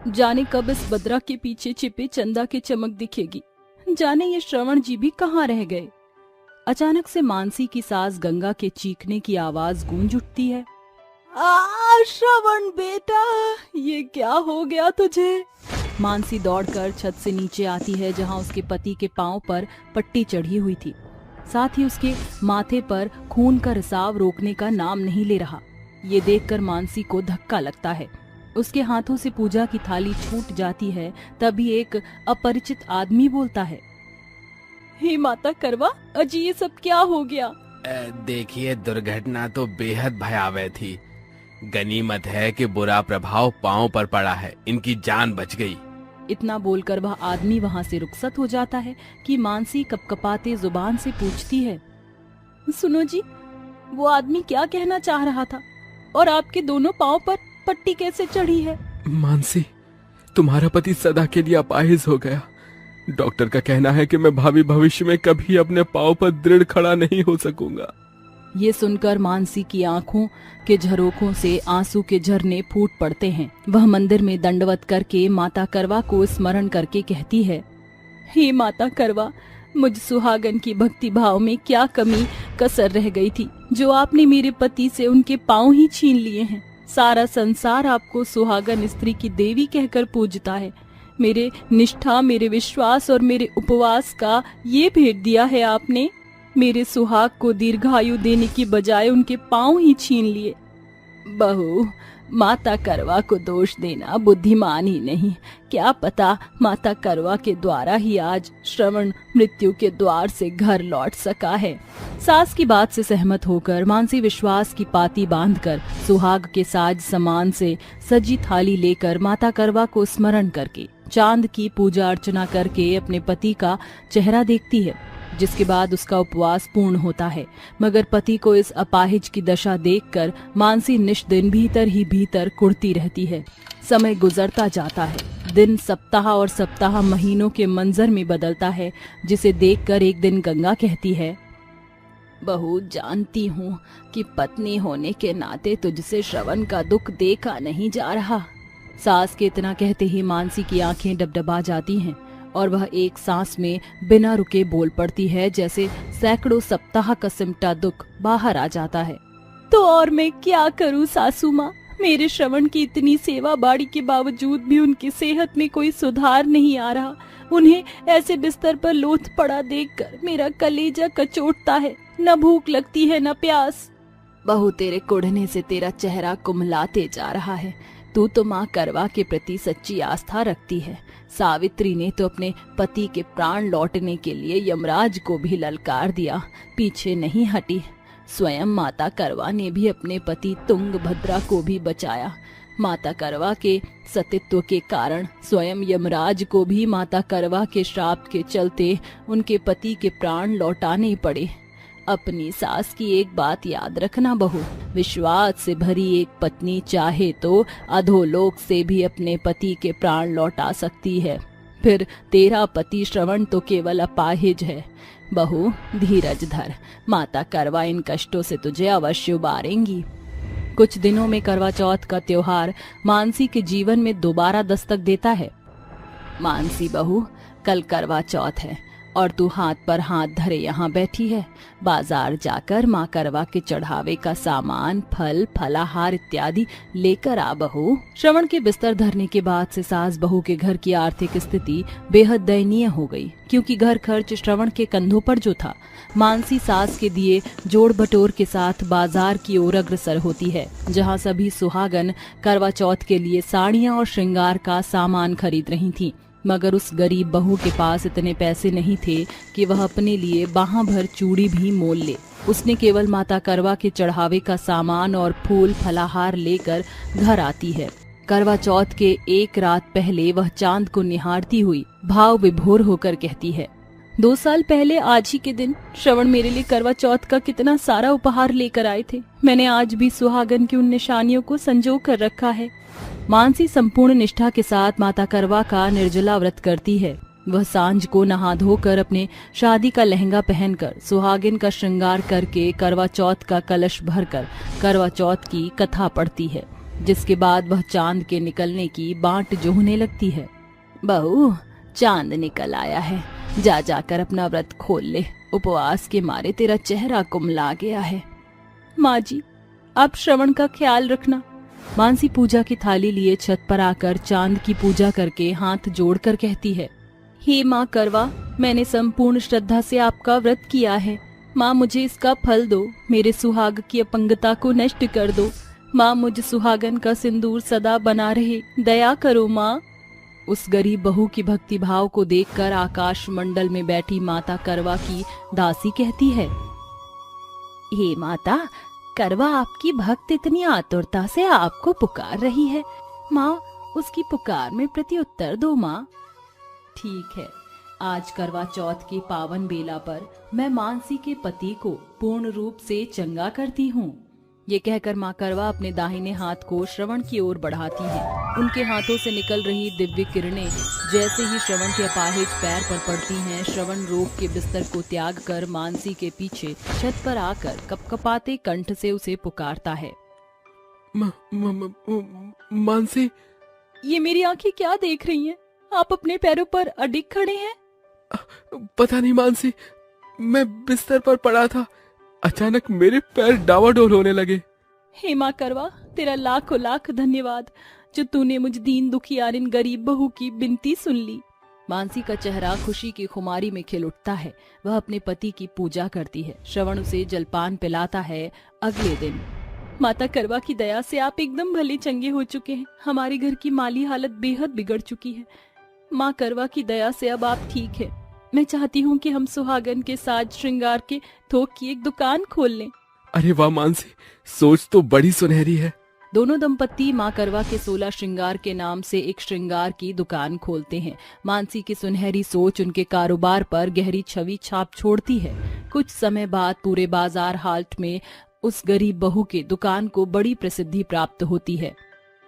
जाने कब इस बद्रा के पीछे छिपे चंदा की चमक दिखेगी, जाने ये श्रवण जी भी कहाँ रह गए। अचानक से मानसी की सास गंगा के चीखने की आवाज गूंज उठती है। श्रवण बेटा, ये क्या हो गया तुझे? मानसी दौड़कर छत से नीचे आती है, जहां उसके पति के पांव पर पट्टी चढ़ी हुई थी, साथ ही उसके माथे पर खून का रिसाव रोकने का नाम नहीं ले रहा। ये देखकर मानसी को धक्का लगता है। उसके हाथों से पूजा की थाली छूट जाती है। तभी एक अपरिचित आदमी बोलता है, हे माता करवा, अजी ये सब क्या हो गया? देखिए, दुर्घटना तो बेहद भयावह थी। गनीमत है कि बुरा प्रभाव पांव पर पड़ा है, इनकी जान बच गई। इतना बोलकर वह आदमी वहां से रुखसत हो जाता है कि मानसी कपकपाते जुबान से पूछती है, सुनो जी, वो आदमी क्या कहना चाह रहा था और आपके दोनों पांव पर पट्टी कैसे चढ़ी है? मानसी, तुम्हारा पति सदा के लिए अपाहिज हो गया। डॉक्टर का कहना है कि मैं भावी भविष्य में कभी अपने पांव पर दृढ़ खड़ा नहीं हो सकूंगा। ये सुनकर मानसी की आंखों के झरोखों से आंसू के झरने फूट पड़ते हैं। वह मंदिर में दंडवत करके माता करवा को स्मरण करके कहती है, हे माता करवा, मुझ सुहागन की भक्ति भाव में क्या कमी कसर रह गई थी, जो आपने मेरे पति से उनके पांव ही छीन लिए हैं। सारा संसार आपको सुहागन स्त्री की देवी कहकर पूजता है। मेरे निष्ठा, मेरे विश्वास और मेरे उपवास का ये भेंट दिया है आपने। मेरे सुहाग को दीर्घायु देने की बजाय उनके पांव ही छीन लिए। बहू, माता करवा को दोष देना बुद्धिमानी नहीं। क्या पता माता करवा के द्वारा ही आज श्रवण मृत्यु के द्वार से घर लौट सका है। सास की बात से सहमत होकर मानसी विश्वास की पाती बांधकर सुहाग के साज समान से सजी थाली लेकर माता करवा को स्मरण करके चांद की पूजा अर्चना करके अपने पति का चेहरा देखती है, जिसके बाद उसका उपवास पूर्ण होता है। मगर पति को इस अपाहिज की दशा देखकर मानसी निष्दिन भीतर ही भीतर कुढ़ती रहती है। समय गुजरता जाता है, दिन सप्ताह और सप्ताह महीनों के मंजर में बदलता है, जिसे देखकर एक दिन गंगा कहती है, बहू जानती हूँ कि पत्नी होने के नाते तुझसे श्रवण का दुख देखा नहीं जा रहा। सास के इतना कहते ही मानसी की आंखें डबडबा जाती हैं और वह एक सांस में बिना रुके बोल पड़ती है, जैसे सैकड़ों सप्ताह का सिमटा दुख बाहर आ जाता है। तो और मैं क्या करूं सासू माँ, मेरे श्रवण की इतनी सेवा बाड़ी के बावजूद भी उनकी सेहत में कोई सुधार नहीं आ रहा। उन्हें ऐसे बिस्तर पर लोथ पड़ा देखकर मेरा कलेजा कचोटता है, न भूख लगती है न प्यास। बहू तेरे कुढ़ने से तेरा चेहरा कुम्हलाते जा रहा है। तू तो माँ करवा के प्रति सच्ची आस्था रखती है। सावित्री ने तो अपने पति के प्राण लौटने के लिए यमराज को भी ललकार दिया, पीछे नहीं हटी। स्वयं माता करवा ने भी अपने पति तुंगभद्रा को भी बचाया। माता करवा के सतीत्व के कारण स्वयं यमराज को भी माता करवा के श्राप के चलते उनके पति के प्राण लौटाने पड़े। अपनी सास की एक बात याद रखना बहू, विश्वास से भरी एक पत्नी चाहे तो अधोलोक से भी अपने पति के प्राण लौटा सकती है। फिर तेरा पति श्रवण तो केवल अपाहिज है। बहू धीरज धर, माता करवा इन कष्टों से तुझे अवश्य उबारेंगी। कुछ दिनों में करवा चौथ का त्योहार मानसी के जीवन में दोबारा दस्तक देता है। मानसी बहू, कल करवा चौथ है और तू हाथ पर हाथ धरे यहाँ बैठी है। बाजार जाकर माँ करवा के चढ़ावे का सामान, फल फलाहार इत्यादि लेकर आ बहू। श्रवण के बिस्तर धरने के बाद से सास बहू के घर की आर्थिक स्थिति बेहद दयनीय हो गई, क्योंकि घर खर्च श्रवण के कंधों पर जो था। मानसी सास के दिए जोड़ बटोर के साथ बाजार की ओर अग्रसर होती है, जहाँ सभी सुहागन करवा चौथ के लिए साड़ियाँ और श्रृंगार का सामान खरीद रही थीं। मगर उस गरीब बहू के पास इतने पैसे नहीं थे कि वह अपने लिए बाहां भर चूड़ी भी मोल ले। उसने केवल माता करवा के चढ़ावे का सामान और फूल फलाहार लेकर घर आती है। करवा चौथ के एक रात पहले वह चांद को निहारती हुई भाव विभोर होकर कहती है, 2 साल पहले आज ही के दिन श्रवण मेरे लिए करवा चौथ का कितना सारा उपहार लेकर आए थे। मैंने आज भी सुहागन की उन निशानियों को संजो कर रखा है। मानसी संपूर्ण निष्ठा के साथ माता करवा का निर्जला व्रत करती है। वह सांझ को नहा धोकर अपने शादी का लहंगा पहनकर सुहागिन का श्रृंगार करके करवा चौथ का कलश भरकर करवा चौथ की कथा पढ़ती है, जिसके बाद वह चांद के निकलने की बाट जोहने लगती है। बहू, चांद निकल आया है, जा जाकर अपना व्रत खोल ले। उपवास के मारे तेरा चेहरा कुम्हला गया है। माँ जी, आप श्रवण का ख्याल रखना। मानसी पूजा की थाली लिए छत पर आकर चांद की पूजा करके हाथ जोड़कर कहती है, हे माँ करवा, मैंने संपूर्ण श्रद्धा से आपका व्रत किया है। माँ, मुझे इसका फल दो, मेरे सुहाग की अपंगता को नष्ट कर दो। माँ, मुझ सुहागन का सिंदूर सदा बना रहे, दया करो माँ। उस गरीब बहू की भक्ति भाव को देखकर आकाश मंडल में बैठी माता करवा की दासी कहती है, हे माता करवा, आपकी भक्त इतनी आतुरता से आपको पुकार रही है। माँ, उसकी पुकार में प्रत्युत्तर दो माँ। ठीक है, आज करवा चौथ की पावन बेला पर मैं मानसी के पति को पूर्ण रूप से चंगा करती हूँ। ये कहकर माँ करवा अपने दाहिने हाथ को श्रवण की ओर बढ़ाती है। उनके हाथों से निकल रही दिव्य किरणें जैसे ही श्रवण के अपाहिज पैर पर पड़ती हैं, श्रवण रोग के बिस्तर को त्याग कर मानसी के पीछे छत पर आकर कपकपाते कंठ से उसे पुकारता है, मानसी। ये मेरी आंखें क्या देख रही हैं? आप अपने पैरों पर अडिग खड़े हैं। पता नहीं मानसी, मैं बिस्तर पर पड़ा था, अचानक मेरे पैर डावाडोल होने लगे। हे माँ करवा, तेरा लाखों लाख धन्यवाद जो तूने मुझ दीन दुखियारिन गरीब बहू की बिनती सुन ली। मानसी का चेहरा खुशी की खुमारी में खिल उठता है। वह अपने पति की पूजा करती है। श्रवण उसे जलपान पिलाता है। अगले दिन माता करवा की दया से आप एकदम भले चंगे हो चुके हैं। हमारे घर की माली हालत बेहद बिगड़ चुकी है। माँ करवा की दया से अब आप ठीक है। मैं चाहती हूँ कि हम सुहागन के साज श्रृंगार के थोक की एक दुकान खोल लें। अरे वाह मानसी, सोच तो बड़ी सुनहरी है। दोनों दंपत्ति माँ करवा के 16 श्रृंगार के नाम से एक श्रृंगार की दुकान खोलते हैं। मानसी की सुनहरी सोच उनके कारोबार पर गहरी छवि छाप छोड़ती है। कुछ समय बाद पूरे बाजार हाट में उस गरीब बहू के दुकान को बड़ी प्रसिद्धि प्राप्त होती है।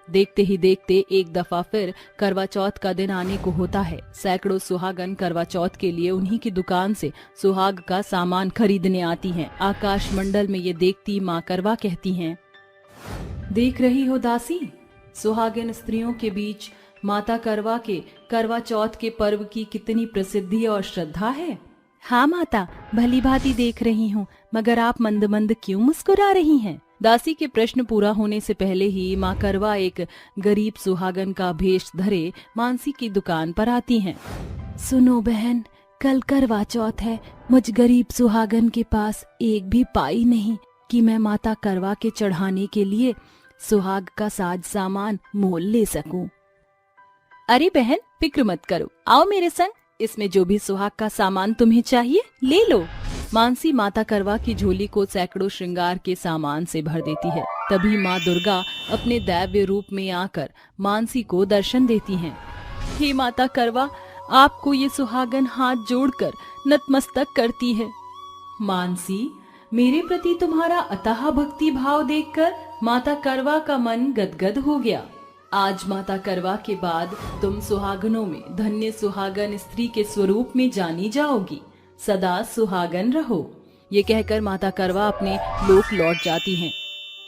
देखते ही देखते एक दफा फिर करवा चौथ का दिन आने को होता है। सैकड़ों सुहागन करवा चौथ के लिए उन्हीं की दुकान से सुहाग का सामान खरीदने आती हैं। आकाश मंडल में ये देखती माँ करवा कहती हैं, देख रही हो दासी, सुहागिन स्त्रियों के बीच माता करवा के करवा चौथ के पर्व की कितनी प्रसिद्धि और श्रद्धा है। हाँ माता, भली भांति देख रही हूँ, मगर आप मंद मंद क्यों मुस्कुरा रही हैं? दासी के प्रश्न पूरा होने से पहले ही माँ करवा एक गरीब सुहागन का भेष धरे मानसी की दुकान पर आती हैं। सुनो बहन, कल करवा चौथ है। मुझ गरीब सुहागन के पास एक भी पाई नहीं कि मैं माता करवा के चढ़ाने के लिए सुहाग का साज सामान मोल ले सकूं। अरे बहन, फिक्र मत करो, आओ मेरे संग। इसमें जो भी सुहाग का सामान तुम्हें चाहिए ले लो। मानसी माता करवा की झोली को सैकड़ों श्रृंगार के सामान से भर देती है। तभी माँ दुर्गा अपने दैव्य रूप में आकर मानसी को दर्शन देती हैं। हे माता करवा, आपको ये सुहागन हाथ जोड़कर नतमस्तक करती है। मानसी, मेरे प्रति तुम्हारा अथाह भक्ति भाव देखकर माता करवा का मन गदगद हो गया। आज माता करवा के बाद तुम सुहागनों में धन्य सुहागन स्त्री के स्वरूप में जानी जाओगी। सदा सुहागन रहो। ये कहकर माता करवा अपने लोक लौट जाती हैं।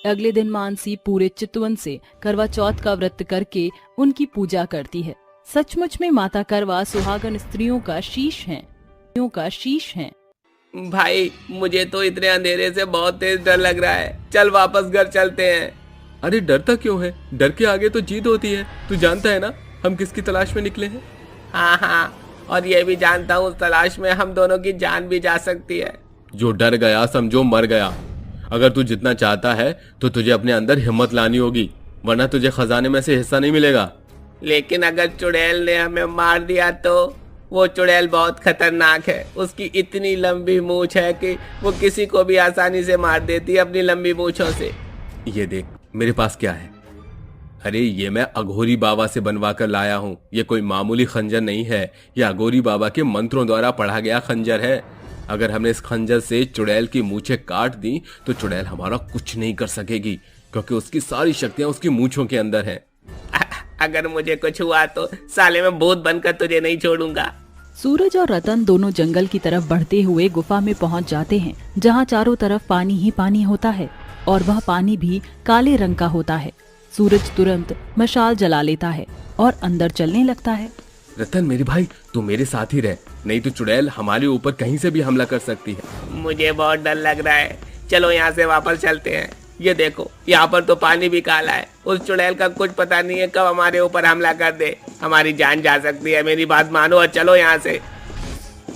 अगले दिन मानसी पूरे चितवन से करवा चौथ का व्रत करके उनकी पूजा करती है। सचमुच में माता करवा सुहागन स्त्रियों का शीश हैं। भाई, मुझे तो इतने अंधेरे से बहुत तेज डर लग रहा है। चल वापस घर चलते हैं। अरे डरता क्यों है? डर के आगे तो जीत होती है। तू जानता है ना हम किसकी तलाश में निकले हैं? हाँ, और ये भी जानता हूँ उस तलाश में हम दोनों की जान भी जा सकती है। जो डर गया समझो मर गया। अगर तू जितना चाहता है तो तुझे अपने अंदर हिम्मत लानी होगी, वरना तुझे खजाने में से हिस्सा नहीं मिलेगा। लेकिन अगर चुड़ैल ने हमें मार दिया तो? वो चुड़ैल बहुत खतरनाक है। उसकी इतनी लंबी मूंछ है कि वो किसी को भी आसानी से मार देती है अपनी लंबी मूंछों से। ये देख मेरे पास क्या है। अरे ये मैं अघोरी बाबा से बनवा कर लाया हूँ। ये कोई मामूली खंजर नहीं है, ये अघोरी बाबा के मंत्रों द्वारा पढ़ा गया खंजर है। अगर हमने इस खंजर से चुड़ैल की मूंछें काट दी तो चुड़ैल हमारा कुछ नहीं कर सकेगी, क्योंकि उसकी सारी शक्तियां उसकी मूंछों के अंदर हैं। अगर मुझे कुछ हुआ तो साले मैं भूत बनकर तुझे नहीं छोड़ूंगा। सूरज और रतन दोनों जंगल की तरफ बढ़ते हुए गुफा में पहुंच जाते हैं, जहां चारों तरफ पानी ही पानी होता है और वह पानी भी काले रंग का होता है। सूरज तुरंत मशाल जला लेता है और अंदर चलने लगता है। रतन मेरे भाई, तू मेरे साथ ही रह, नहीं तो चुड़ैल हमारे ऊपर कहीं से भी हमला कर सकती है। मुझे बहुत डर लग रहा है। चलो यहाँ से वापस चलते हैं। ये देखो, यहाँ पर तो पानी भी काला है। उस चुड़ैल का कुछ पता नहीं है कब हमारे ऊपर हमला कर दे। हमारी जान जा सकती है। मेरी बात मानो और चलो यहाँ से।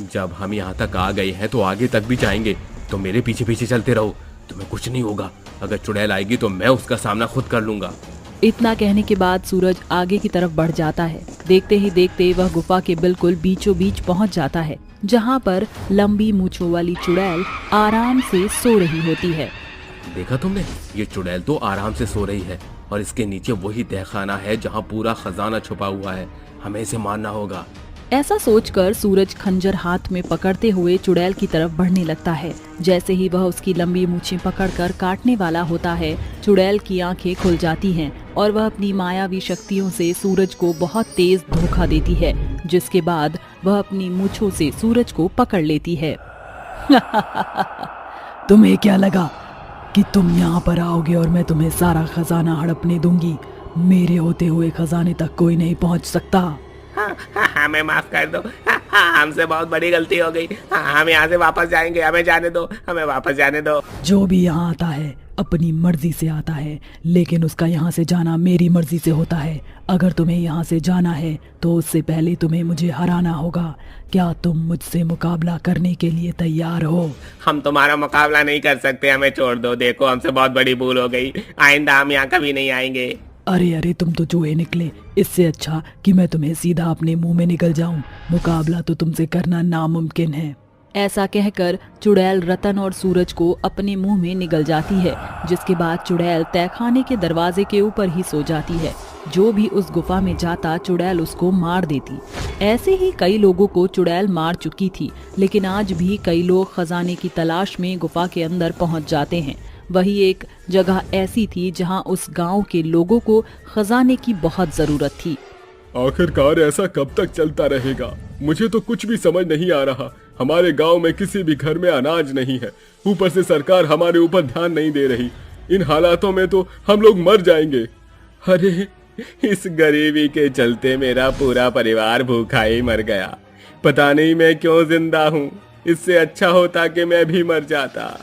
जब हम यहाँ तक आ गए हैं तो आगे तक भी जाएंगे, तो मेरे पीछे पीछे चलते रहो, तुम्हें कुछ नहीं होगा। अगर चुड़ैल आएगी तो मैं उसका सामना खुद कर लूंगा। इतना कहने के बाद सूरज आगे की तरफ बढ़ जाता है। देखते ही देखते वह गुफा के बिल्कुल बीचों बीच पहुंच जाता है, जहां पर लंबी मूंछों वाली चुड़ैल आराम से सो रही होती है। देखा तुमने, ये चुड़ैल तो आराम से सो रही है और इसके नीचे वही तहखाना है जहां पूरा खजाना छुपा हुआ है। हमें इसे मारना होगा। ऐसा सोचकर सूरज खंजर हाथ में पकड़ते हुए चुड़ैल की तरफ बढ़ने लगता है। जैसे ही वह उसकी लंबी मूंछें पकड़कर काटने वाला होता है, चुड़ैल की आंखें खुल जाती हैं और वह अपनी मायावी शक्तियों से सूरज को बहुत तेज धोखा देती है, जिसके बाद वह अपनी मूंछों से सूरज को पकड़ लेती है। तुम्हें क्या लगा कि तुम यहाँ पर आओगे और मैं तुम्हें सारा खजाना हड़पने दूंगी? मेरे होते हुए खजाने तक कोई नहीं पहुँच सकता। हमें माफ कर दो। हमसे बहुत बड़ी गलती हो गई। हम यहाँ से वापस जाएंगे। हमें जाने दो, हमें वापस जाने दो। जो भी यहाँ आता है अपनी मर्जी से आता है, लेकिन उसका यहाँ से जाना मेरी मर्जी से होता है। अगर तुम्हें यहाँ से जाना है तो उससे पहले तुम्हें मुझे हराना होगा। क्या तुम मुझसे मुकाबला करने के लिए तैयार हो? हम तुम्हारा मुकाबला नहीं कर सकते, हमें छोड़ दो। देखो हमसे बहुत बड़ी भूल हो गई, आइंदा हम यहाँ कभी नहीं आएंगे। अरे अरे, तुम तो चूहे निकले। इससे अच्छा कि मैं तुम्हें सीधा अपने मुंह में निकल जाऊं। मुकाबला तो तुमसे करना नामुमकिन है। ऐसा कहकर चुड़ैल रतन और सूरज को अपने मुंह में निगल जाती है, जिसके बाद चुड़ैल तहखाने के दरवाजे के ऊपर ही सो जाती है। जो भी उस गुफा में जाता चुड़ैल उसको मार देती। ऐसे ही कई लोगों को चुड़ैल मार चुकी थी, लेकिन आज भी कई लोग खजाने की तलाश में गुफा के अंदर पहुंच जाते हैं। वही एक जगह ऐसी थी जहां उस गांव के लोगों को खजाने की बहुत जरूरत थी। आखिरकार ऐसा कब तक चलता रहेगा? मुझे तो कुछ भी समझ नहीं आ रहा। हमारे गांव में किसी भी घर में अनाज नहीं है, ऊपर से सरकार हमारे ऊपर ध्यान नहीं दे रही। इन हालातों में तो हम लोग मर जाएंगे। अरे, इस गरीबी के चलते मेरा पूरा परिवार भूखा ही मर गया। पता नहीं मैं क्यों जिंदा हूँ। इससे अच्छा होता कि मैं भी मर जाता।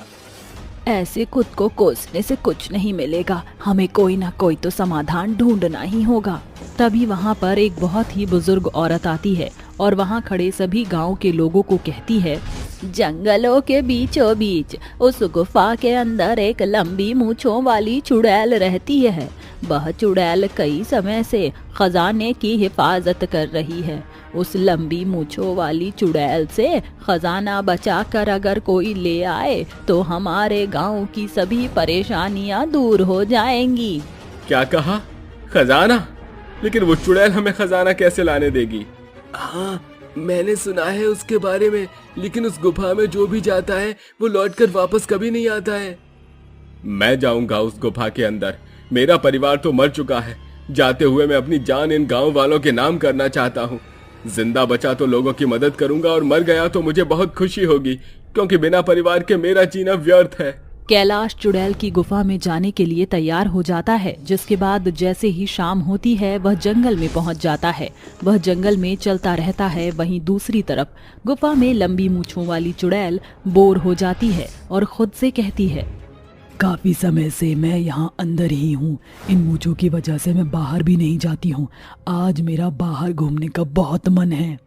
ऐसे खुद को कोसने से कुछ नहीं मिलेगा, हमें कोई ना कोई तो समाधान ढूंढना ही होगा। तभी वहाँ पर एक बहुत ही बुजुर्ग औरत आती है और वहाँ खड़े सभी गांव के लोगों को कहती है, जंगलों के बीचों बीच उस गुफा के अंदर एक लंबी मूंछों वाली चुड़ैल रहती है। वह चुड़ैल कई समय से खजाने की हिफाजत कर रही है। उस लंबी मूंछों वाली चुड़ैल से खजाना बचाकर अगर कोई ले आए तो हमारे गांव की सभी परेशानियां दूर हो जाएंगी। क्या कहा? खजाना? लेकिन वो चुड़ैल हमें खजाना कैसे लाने देगी? हाँ, मैंने सुना है उसके बारे में, लेकिन उस गुफा में जो भी जाता है वो लौटकर वापस कभी नहीं आता है। मैं जाऊंगा उस गुफा के अंदर। मेरा परिवार तो मर चुका है। जाते हुए मैं अपनी जान इन गांव वालों के नाम करना चाहता हूँ। जिंदा बचा तो लोगों की मदद करूंगा और मर गया तो मुझे बहुत खुशी होगी, क्योंकि बिना परिवार के मेरा जीना व्यर्थ है। कैलाश चुड़ैल की गुफा में जाने के लिए तैयार हो जाता है, जिसके बाद जैसे ही शाम होती है वह जंगल में पहुंच जाता है। वह जंगल में चलता रहता है। वहीं दूसरी तरफ गुफा में लंबी मूंछों वाली चुड़ैल बोर हो जाती है और खुद से कहती है, काफी समय से मैं यहाँ अंदर ही हूँ। इन मूंछों की वजह से मैं बाहर भी नहीं जाती हूँ। आज मेरा बाहर घूमने का बहुत मन है।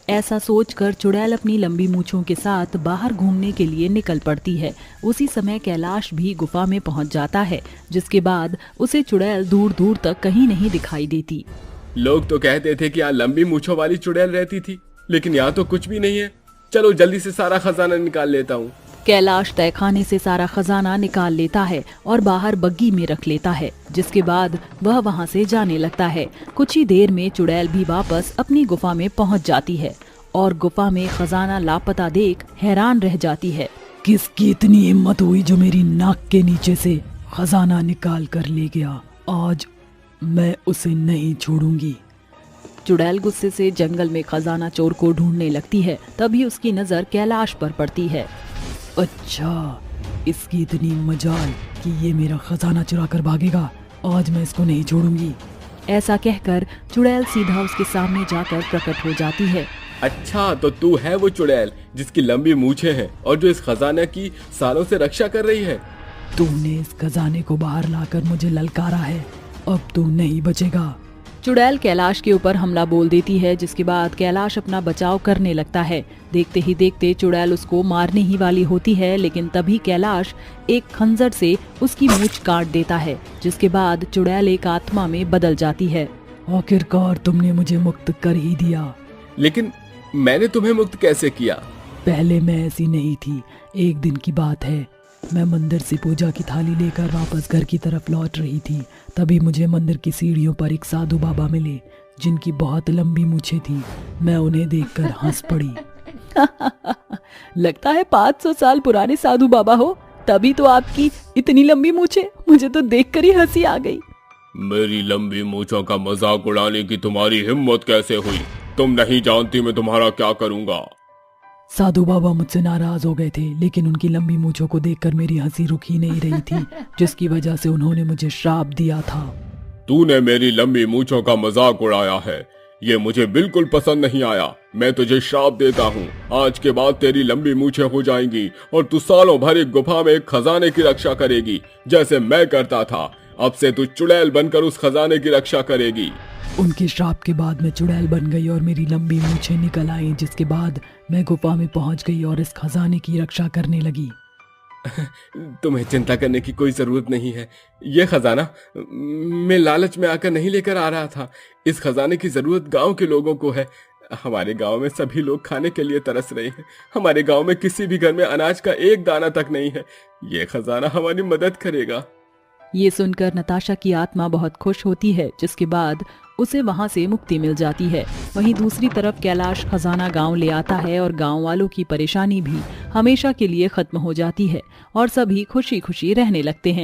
ऐसा सोचकर चुड़ैल अपनी लंबी मूंछों के साथ बाहर घूमने के लिए निकल पड़ती है। उसी समय कैलाश भी गुफा में पहुंच जाता है, जिसके बाद उसे चुड़ैल दूर दूर तक कहीं नहीं दिखाई देती। लोग तो कहते थे कि यहाँ लंबी मूंछों वाली चुड़ैल रहती थी, लेकिन यहाँ तो कुछ भी नहीं है। चलो जल्दी से सारा खजाना निकाल लेता हूँ। कैलाश तहखाने से सारा खजाना निकाल लेता है और बाहर बग्गी में रख लेता है, जिसके बाद वह वहां से जाने लगता है। कुछ ही देर में चुड़ैल भी वापस अपनी गुफा में पहुंच जाती है और गुफा में खजाना लापता देख हैरान रह जाती है। किसकी इतनी हिम्मत हुई जो मेरी नाक के नीचे से खजाना निकाल कर ले गया? आज मैं उसे नहीं छोड़ूंगी। चुड़ैल गुस्से से जंगल में खजाना चोर को ढूंढने लगती है। तभी उसकी नजर कैलाश पर पड़ती है। अच्छा, इसकी इतनी मजाल कि ये मेरा खजाना चुरा कर भागेगा। आज मैं इसको नहीं छोड़ूंगी। ऐसा कहकर चुड़ैल सीधा उसके सामने जाकर प्रकट हो जाती है। अच्छा, तो तू है वो चुड़ैल जिसकी लंबी मूछें हैं और जो इस खजाने की सालों से रक्षा कर रही है? तूने इस खजाने को बाहर लाकर मुझे ललकारा है, अब तू नहीं बचेगा। चुड़ैल कैलाश के ऊपर हमला बोल देती है, जिसके बाद कैलाश अपना बचाव करने लगता है। देखते ही देखते चुड़ैल उसको मारने ही वाली होती है, लेकिन तभी कैलाश एक खंजर से उसकी मूंछ काट देता है, जिसके बाद चुड़ैल एक आत्मा में बदल जाती है। आखिरकार तुमने मुझे मुक्त कर ही दिया। लेकिन मैंने तुम्हें मुक्त कैसे किया? पहले मैं ऐसी नहीं थी। एक दिन की बात है, मैं मंदिर से पूजा की थाली लेकर वापस घर की तरफ लौट रही थी। तभी मुझे मंदिर की सीढ़ियों पर एक साधु बाबा मिले, जिनकी बहुत लंबी मूछें थी। मैं उन्हें देखकर हंस पड़ी। लगता है 500 साल पुराने साधु बाबा हो, तभी तो आपकी इतनी लंबी मूछें। मुझे तो देखकर ही हंसी आ गई। मेरी लंबी मूछों का मजाक उड़ाने की तुम्हारी हिम्मत कैसे हुई? तुम नहीं जानती मैं तुम्हारा क्या करूंगा। साधु बाबा मुझसे नाराज हो गए थे, लेकिन उनकी लंबी मूंछों को देखकर मेरी हंसी रुक ही नहीं रही थी, जिसकी वजह से उन्होंने मुझे श्राप दिया था। तूने मेरी लंबी मूंछों का मजाक उड़ाया है, ये मुझे बिल्कुल पसंद नहीं आया। मैं तुझे श्राप देता हूँ, आज के बाद तेरी लंबी मूछें हो जाएंगी और तू सालों भर एक गुफा में एक खजाने की रक्षा करेगी, जैसे मैं करता था। अब से तू चुड़ैल बनकर उस खजाने की रक्षा करेगी। उनके श्राप के बाद मैं चुड़ैल बन गई और मेरी लंबी मूछें निकल आई, जिसके बाद मैं गुफा में पहुंच गई और इस खजाने की रक्षा करने लगी। तुम्हें चिंता करने की कोई जरूरत नहीं है। ये खजाना मैं लालच में आकर नहीं लेकर आ रहा था। इस खजाने की जरूरत गांव के लोगों को है। हमारे गांव में सभी लोग खाने के लिए तरस रहे हैं। हमारे गांव में किसी भी घर में अनाज का एक दाना तक नहीं है। ये खजाना हमारी मदद करेगा। ये सुनकर नताशा की आत्मा बहुत खुश होती है, जिसके बाद उसे वहां से मुक्ति मिल जाती है। वहीं दूसरी तरफ कैलाश खजाना गांव ले आता है और गांव वालों की परेशानी भी हमेशा के लिए खत्म हो जाती है और सभी खुशी खुशी रहने लगते हैं।